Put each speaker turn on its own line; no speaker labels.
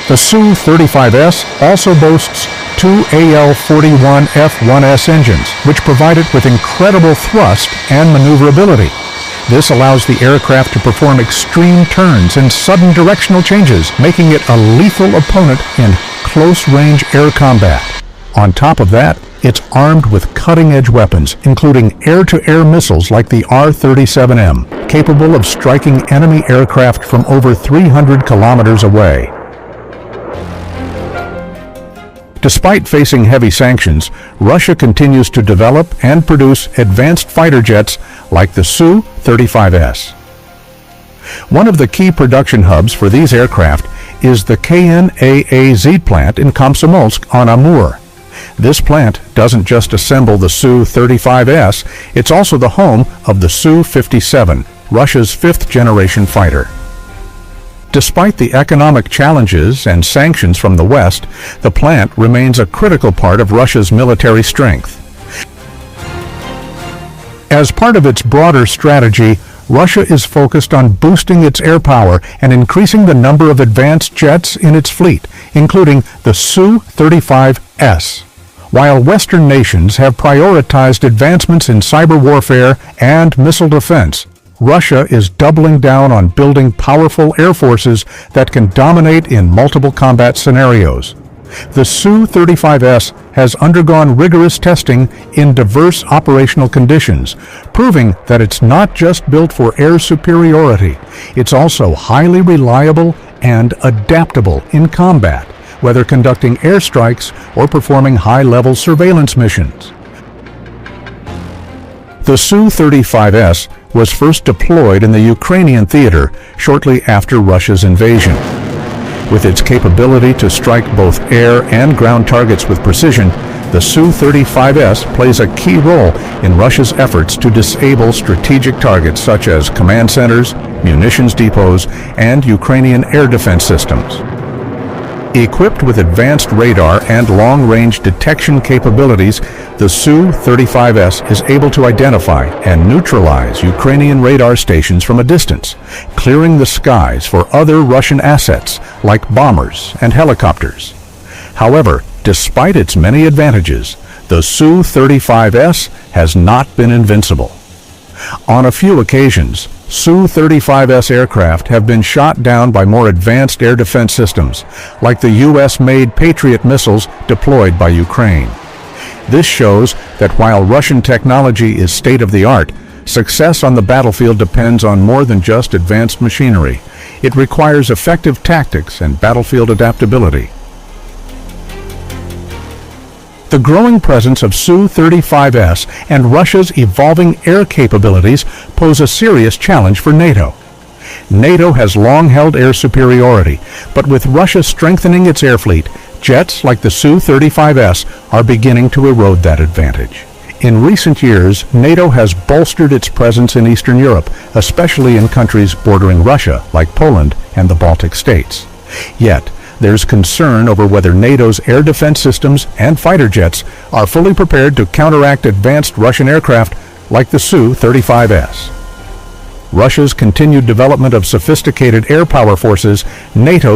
The Su-35S also boasts two AL-41F-1S engines, which provide it with incredible thrust and maneuverability. This allows the aircraft to perform extreme turns and sudden directional changes, making it a lethal opponent in close-range air combat. On top of that, it's armed with cutting-edge weapons, including air-to-air missiles like the R-37M, capable of striking enemy aircraft from over 300 kilometers away. Despite facing heavy sanctions, Russia continues to develop and produce advanced fighter jets like the Su-35S. One of the key production hubs for these aircraft is the KNAAZ plant in Komsomolsk on Amur. This plant doesn't just assemble the Su-35S, it's also the home of the Su-57, Russia's fifth-generation fighter. Despite the economic challenges and sanctions from the West, the plant remains a critical part of Russia's military strength. As part of its broader strategy, Russia is focused on boosting its air power and increasing the number of advanced jets in its fleet, including the Su-35S. While Western nations have prioritized advancements in cyber warfare and missile defense, Russia is doubling down on building powerful air forces that can dominate in multiple combat scenarios. The Su-35S has undergone rigorous testing in diverse operational conditions, proving that it's not just built for air superiority, it's also highly reliable and adaptable in combat, whether conducting airstrikes or performing high-level surveillance missions. The Su-35S was first deployed in the Ukrainian theater shortly after Russia's invasion. With its capability to strike both air and ground targets with precision, the Su-35S plays a key role in Russia's efforts to disable strategic targets such as command centers, munitions depots, and Ukrainian air defense systems. Equipped with advanced radar and long-range detection capabilities, the Su-35S is able to identify and neutralize Ukrainian radar stations from a distance, clearing the skies for other Russian assets like bombers and helicopters. However, despite its many advantages, the Su-35S has not been invincible. On a few occasions, Su-35S aircraft have been shot down by more advanced air defense systems, like the U.S.-made Patriot missiles deployed by Ukraine. This shows that while Russian technology is state-of-the-art, success on the battlefield depends on more than just advanced machinery. It requires effective tactics and battlefield adaptability. The growing presence of Su-35S and Russia's evolving air capabilities pose a serious challenge for NATO. NATO has long held air superiority, but with Russia strengthening its air fleet, jets like the Su-35S are beginning to erode that advantage. In recent years, NATO has bolstered its presence in Eastern Europe, especially in countries bordering Russia, like Poland and the Baltic states. Yet, there's concern over whether NATO's air defense systems and fighter jets are fully prepared to counteract advanced Russian aircraft like the Su-35S. Russia's continued development of sophisticated air power forces NATO